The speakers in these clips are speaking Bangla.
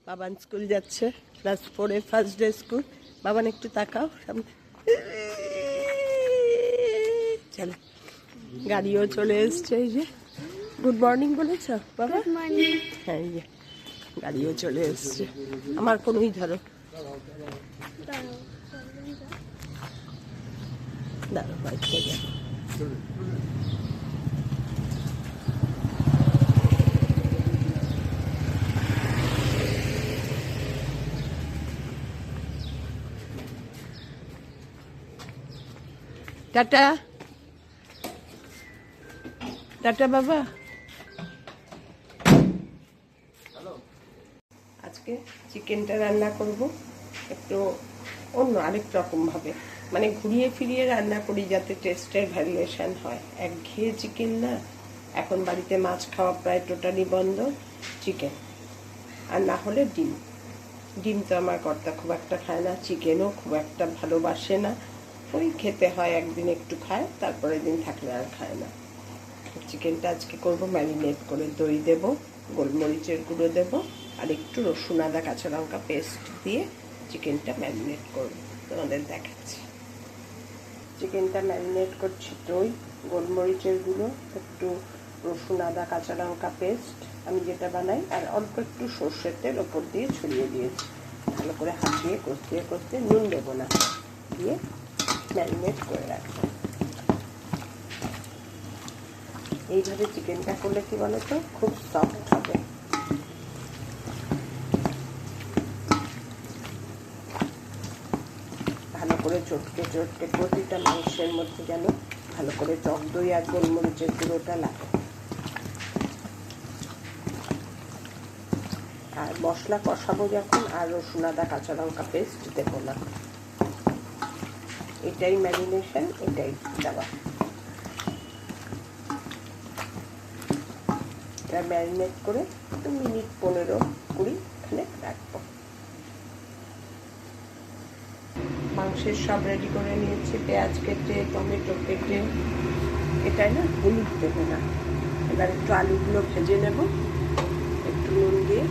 বাবান স্কুল যাচ্ছে, ক্লাস 4-এ ফার্স্ট ডে স্কুল। বাবান একটু তাকাও সামনে। চলো, গাড়িও চলে এসছে। এই যে গুড মর্নিং বলেছ বাবা? হ্যাঁ, এই যে গাড়িও চলে এসছে। আমার কোনোই ধরো, দাঁড়ো বাইকটা যাবো। টাটা টাটা বাবা। আজকে চিকেনটা রান্না করব একটু অন্য আরেক রকম ভাবে, মানে ঘুরিয়ে ফিরিয়ে রান্না করি যাতে টেস্টের ভ্যারিয়েশন হয়। একঘেয়ে চিকেন না, এখন বাড়িতে মাছ খাওয়া প্রায় টোটালি বন্ধ। চিকেন আর না হলে ডিম। ডিম তো আমার কর্তা খুব একটা খায় না, চিকেনও খুব একটা ভালোবাসে না। ওই খেতে হয়, একদিন একটু খায়, তারপরে দিন থাকলে আর খায় না। চিকেনটা আজকে করব ম্যারিনেট করে, দই দেব, গোলমরিচের গুঁড়ো দেব, আর একটু রসুন আদা কাঁচা লঙ্কা পেস্ট দিয়ে চিকেনটা ম্যারিনেট করব। তোমাদের দেখাচ্ছি। চিকেনটা ম্যারিনেট করছি দই, গোলমরিচের গুঁড়ো, একটু রসুন আদা কাঁচা লঙ্কা পেস্ট আমি যেটা বানাই, আর অল্প একটু সর্ষের তেল ওপর দিয়ে ছড়িয়ে দিয়েছি। ভালো করে হাত দিয়ে কষতে কষতে, নুন দেবো না, দিয়ে ম্যারিনেট করে রাখবো। এইভাবে চিকেনটা করলে কি বলো তো, খুব সফট হবে। ভালো করে চটকে চটকে প্রতিটা মাংসের মধ্যে যেন ভালো করে টক দই আর গোলমরিচের গুঁড়োটা লাগে। আর মশলা কষাবো যখন, আর রসুন আদা কাঁচা লঙ্কা পেস্ট দেবো না। এটাই ম্যারিনেশন, এটাই দেওয়া। এটা ম্যারিনেট করে 2 মিনিট 15-20 খানেক রাখবো। মাংসের সব রেডি করে নিয়েছি, পেঁয়াজ কেটে, টমেটো কেটে। এটাই না হলুদ দেবো না। এবার একটু আলুগুলো ভেজে নেব একটু নুন দিয়ে।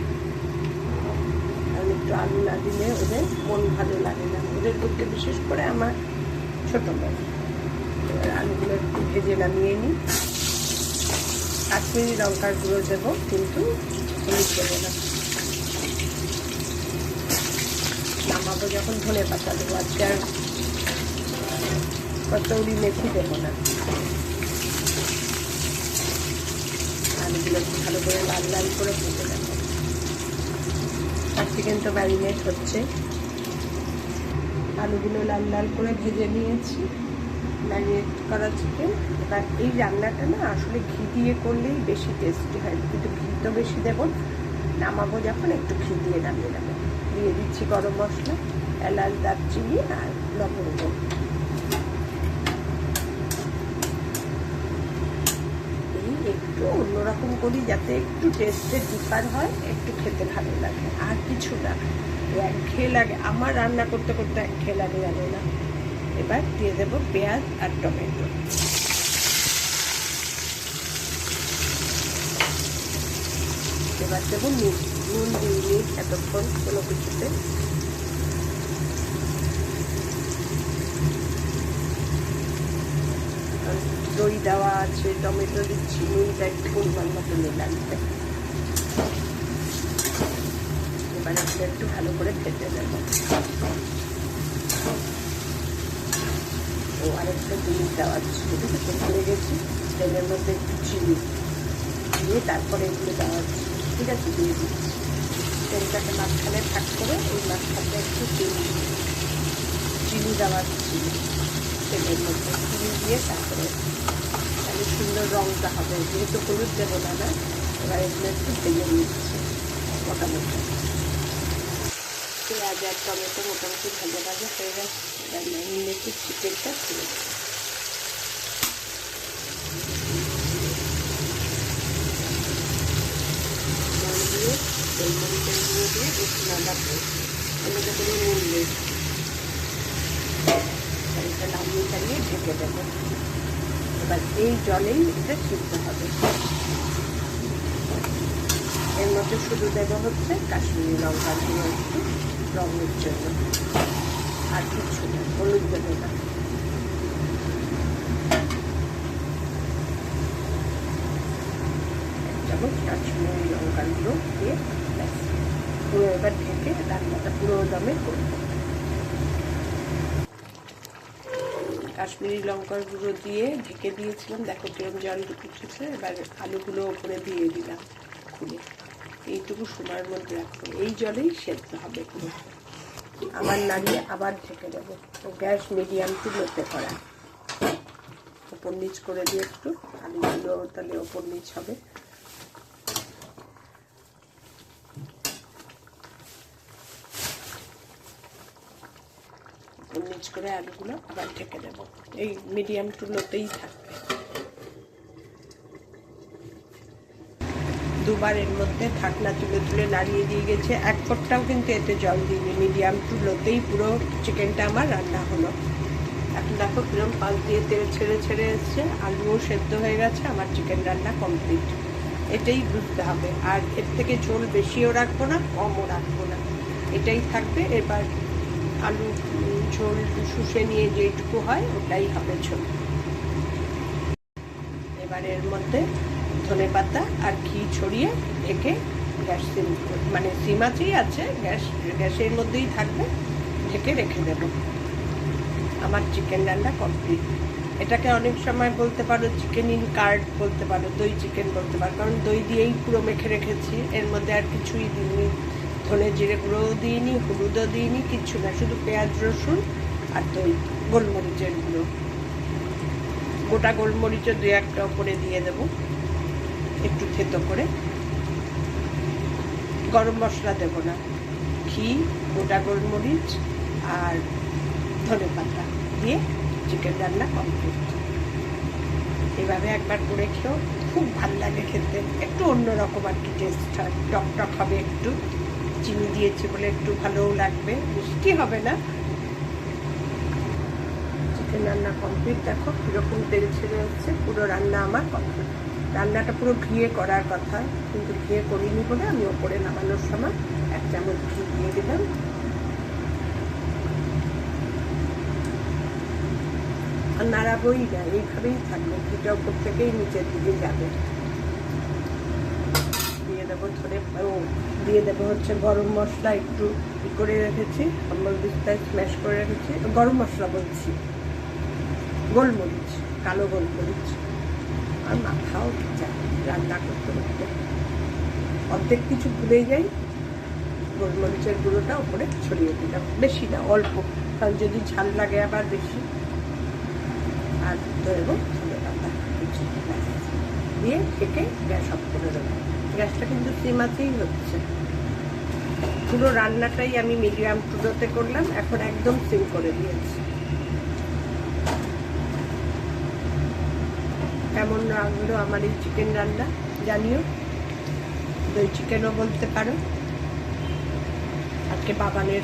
আর একটু আলু না দিলে ওদের মন ভালো লাগে না, ওদের করতে, বিশেষ করে আমার ছোটো মেয়ে। এবার আলুগুলো একটু ভেজে নামিয়ে নিই। কাশ্মীরি লঙ্কার গুঁড়ো দেবো, কিন্তু হলুদ দেবো না। নামাবো যখন ধনে পাতা দেবো। আজকে আর কচৌরি মেথি দেবো না। আলুগুলো ভালো করে লাল লাল করে ভেজে নেবো। আর চিকেন তো ম্যারিনেট হচ্ছে। আলুগুলো লাল লাল করে ভেজে নিয়েছি, ম্যারিনেট করা চিকেন। এবার এই রান্নাটা না আসলে ঘি দিয়ে করলেই বেশি টেস্টি হয়, কিন্তু ঘি তো বেশি দেবো। নামাবো যখন একটু ঘি দিয়ে নামিয়ে নেবো। দিয়ে দিচ্ছি গরম মশলা, এলাচ, দারচিনি আর লবঙ্গ। এই একটু অন্যরকম করি যাতে একটু টেস্টের ডিফার হয়, একটু খেতে ভালো লাগে। আর কিছু না, একঘেয়ে লাগে। আমার রান্না করতে করতে একঘেয়ে লাগে, জানো না। এবার দিয়ে দেবো পেঁয়াজ আর টমেটো। এবার দেবো নুন। নুন দিইনি এতক্ষণ কোনো কিছুতে। দই দেওয়া আছে, টমেটো দিচ্ছি, নুনটা একটু পরিমাণ মতো লাগবে। এবার একটু ভালো করে ভেজে নেব। ও আরেকটা জিনিস দেওয়া ছিল, ভুলে গেছি। তেলের মধ্যে একটু চিনি দিয়ে তারপরে এগুলো দেওয়া ছিল। ঠিক আছে, দিয়ে দিচ্ছি। তেলটাকে মাঝখানে ভাগ করে ওই মাঝখানে একটু চিনি দেওয়া ছিল তেলের মধ্যে। চিনি দিয়ে তারপরে তাহলে সুন্দর রঙটা হবে। যেহেতু হলুদ দেবো না, এবার এগুলো একটু ভেজে নিচ্ছি মোটামুটি। পেঁয়াজ আর টমেটো মোটামুটি ভাজা ভাজা হয়ে গেছে। এবার ম্যারিনেটেড চিকেনটা তুলে দেবো। দিয়ে গোলমরিচের গুঁড়ো দিয়ে রসুন আদা পেস্ট, এগুলো করে নুন দিয়ে এটা নামিয়ে চালিয়ে ঢেকে দেবো। এবার এই জলেই এটা সিদ্ধ হবে। এর মধ্যে শুধু দেবো হচ্ছে কাশ্মীরি লঙ্কার গুঁড়ো একটু রঙের জন্য, আর কিছু না, হলুদ দেবো না। কাশ্মীরি লঙ্কার গুঁড়ো দিয়ে পুরো এবার ঢেকে রান্নাটা পুরো দমে করব। কাশ্মীরি লঙ্কার গুঁড়ো দিয়ে ঢেকে দিয়েছিলাম, দেখো কিরম জল উঠেছে। এবার আলুগুলো ওপরে দিয়ে দিলাম খুলে, এইটুকু সময়ের মধ্যে রাখবো, এই জলেই সেদ্ধ হবে পুরো। আবার নাড়িয়ে আবার ঢেকে দেবো। তো গ্যাস মিডিয়াম টু লোতে করা, ওপর নিচ করে দিয়ে একটু, আলুগুলো তাহলে ওপর নিচ হবে। নিচ করে আলুগুলো আবার ঢেকে দেব, এই মিডিয়াম টু লোতেই থাকবে। দুবার এর মধ্যে ঢাকনা তুলে তুলে নাড়িয়ে দিয়ে গেছে, এক ফোঁটাও কিন্তু এতে জল দিইনি, মিডিয়াম টু লোতেই পুরো চিকেনটা আমার রান্না হলো। এখন দেখো কিরম পাশ দিয়ে তেল ছেড়ে ছেড়ে এসছে, আলুও সেদ্ধ হয়ে গেছে, আমার চিকেন রান্না কমপ্লিট। এটাই বুঝতে হবে, আর এর থেকে ঝোল বেশিও রাখবো না কমও রাখবো না, এটাই থাকবে। এবার আলু ঝোল শুষে নিয়ে যেটুকু হয় ওটাই হবে ঝোল। এবার এর মধ্যে ধনেপাতা আর ঘি ছড়িয়ে ঢেকে গ্যাস সিম, মানে সিম আঁচেই আছে, গ্যাসের মধ্যেই থাকবে, ঢেকে রেখে দেব। আমার চিকেন রান্না কমপ্লিট। এটাকে অনেক সময় বলতে পারো চিকেন ইন কার্ড বলতে পারো, দই চিকেন বলতে পারো, কারণ দই দিয়েই পুরো মেখে রেখেছি, এর মধ্যে আর কিছুই দিইনি, ধনে জিরে গুঁড়োও দিইনি, হলুদও দিইনি, কিচ্ছু না, শুধু পেঁয়াজ রসুন আর দই, গোলমরিচের গুঁড়ো, গোটা গোলমরিচও 2-1টা ওপরে দিয়ে দেব একটু থেতো করে। গরম মশলা দেব না, ঘি, গোটা গোলমরিচ আর ধনেপাতা দিয়ে চিকেন রান্না কমপ্লিট। এভাবে একবার করে খেও, খুব ভালো লাগে খেতে, একটু অন্যরকম আর কি টেস্ট হয়, টক টক হবে, একটু চিনি দিয়েছি বলে একটু ভালোও লাগবে, মিষ্টি হবে না। চিকেন রান্না কমপ্লিট, দেখো কীরকম তেল ছেড়ে হচ্ছে, পুরো রান্না আমার কমপ্লিট। রান্নাটা পুরো ঘিয়ে করার কথা, কিন্তু ঘিয়ে করিনি বলে আমি ওপরে নামানোর সময় 1 চামচ ঘি দিয়ে দিলাম। আর নাড়াবোই না, এইভাবেই থাকবে, ঘিটা উপর থেকেই নিচের দিকে যাবে। দিয়ে দেবো দিয়ে দেবো হচ্ছে গরম মশলা, একটু করে রেখেছি, কম্বল বিস্তায় স্ম্যাশ করে রেখেছি, গরম মশলা বলছি, গোলমরিচ, কালো গোলমরিচ। আর মাথাও যায় রান্না করতে করতে, অর্ধেক কিছু ভুলেই যাই, গোলমরিচের গুঁড়োটা ওপরে ছড়িয়ে দিলাম, বেশি না, অল্প, কারণ যদি ঝাল লাগে আবার বেশি। আর দেবো ধনে পাতা কিছু দিয়ে থেকে গ্যাস অফ করে দেবো। গ্যাসটা কিন্তু সিম আঁচেই হচ্ছে, পুরো রান্নাটাই আমি মিডিয়াম টু লোতে করলাম, এখন একদম সিম করে দিয়েছি। কেমন লাগলো আমার এই চিকেন রান্না জানিও, দই চিকেনও বলতে পারো। আজকে বাবানের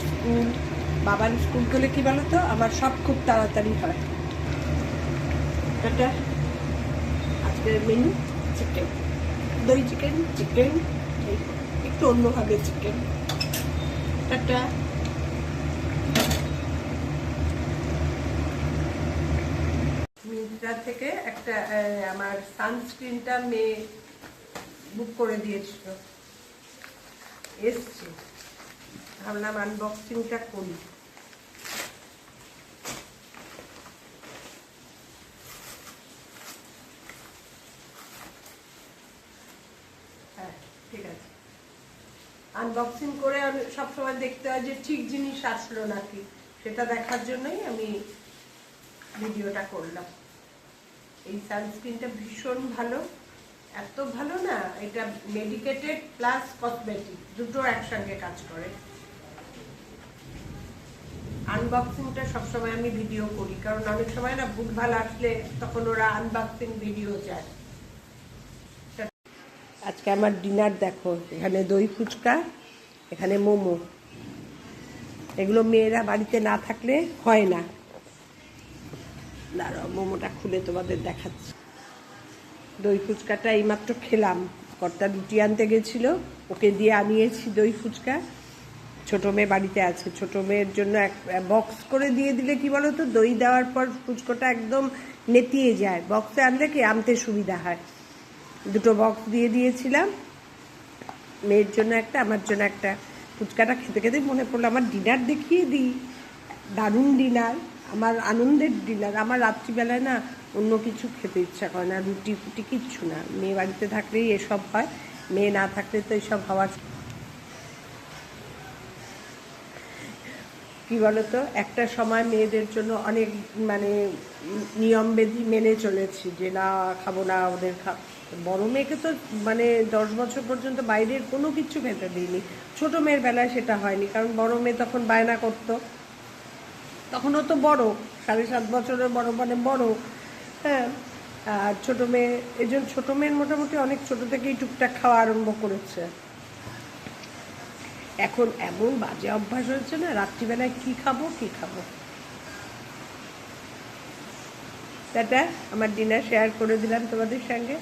স্কুল গেলে কি বলো তো, আমার সব খুব তাড়াতাড়ি হয়। এটা আজকের মেনু চিকেন, দই চিকেন, চিকেন একটু অন্যভাবে চিকেন। টাটা। মিন্ত্রা থেকে একটা আমার সানস্ক্রিনটা মেয়ে বুক করে দিয়েছিল, এসছে, ভাবলাম আনবক্সিংটা করি। হ্যাঁ ঠিক আছে, আনবক্সিং করে আমি সবসময় দেখতে হয় যে ঠিক জিনিস আসলো নাকি, সেটা দেখার জন্যই আমি ভিডিওটা করলাম। এই সানস্ক্রিনটা ভীষণ ভালো, এত ভালো না, এটা মেডিকেটেড প্লাস কসমেটিক দুটো একসঙ্গে কাজ করে। আনবক্সিংটা সবসময় আমি ভিডিও করি, কারণ অনেক সময় না ভুলভাল আসলে তখন ওরা আনবক্সিং ভিডিও চায়। আজকে আমার ডিনার দেখো, এখানে দই ফুচকা, এখানে মোমো, এগুলো মেয়েরা বাড়িতে না থাকলে হয় না। দাঁড়াও মোমোটা খুলে তোমাদের দেখাচ্ছি। দই ফুচকাটা এইমাত্র খেলাম, কর্তা রুটি আনতে গেছিল, ওকে দিয়ে আনিয়েছি দই ফুচকা। ছোটো মেয়ে বাড়িতে আছে, ছোটো মেয়ের জন্য এক বক্স করে দিয়ে দিলে কি বলো তো, দই দেওয়ার পর ফুচকাটা একদম নেতিয়ে যায়, বক্সে আনলে কি আনতে সুবিধা হয়। দুটো বক্স দিয়ে দিয়েছিলাম, মেয়ের জন্য একটা, আমার জন্য একটা। ফুচকাটা খেতে খেতে মনে পড়লো আমার ডিনার দেখিয়ে দিই। দারুণ ডিনার, আমার আনন্দের ডিনার। আমার রাত্রিবেলায় না অন্য কিছু খেতে ইচ্ছা করে না, রুটি ফুটি কিচ্ছু না। মেয়ে বাড়িতে থাকলেই এসব হয়, মেয়ে না থাকলে তো এসব হওয়ার। কি বলতো, একটা সময় মেয়েদের জন্য অনেক মানে নিয়মবিধি মেনে চলেছি যে না খাবো না, ওদের বড় মেয়েকে তো মানে 10 বছর পর্যন্ত বাইরের কোনো কিছু খেতে দিইনি। ছোট মেয়ের বেলায় সেটা হয়নি, কারণ বড় মেয়ে তখন বায়না করতো, তখনও তো বড়, 7.5 বছরের বড়, মানে বড়। হ্যাঁ, আর ছোটো মেয়ে, এই জন্য ছোটো মেয়ের মোটামুটি অনেক ছোট থেকেই টুকটাক খাওয়া আরম্ভ করেছে। এখন এমন বাজে অভ্যাস হয়েছে না, রাত্রিবেলায় কি খাবো কি খাবো। টাটা, আমার ডিনার শেয়ার করে দিলাম তোমাদের সঙ্গে।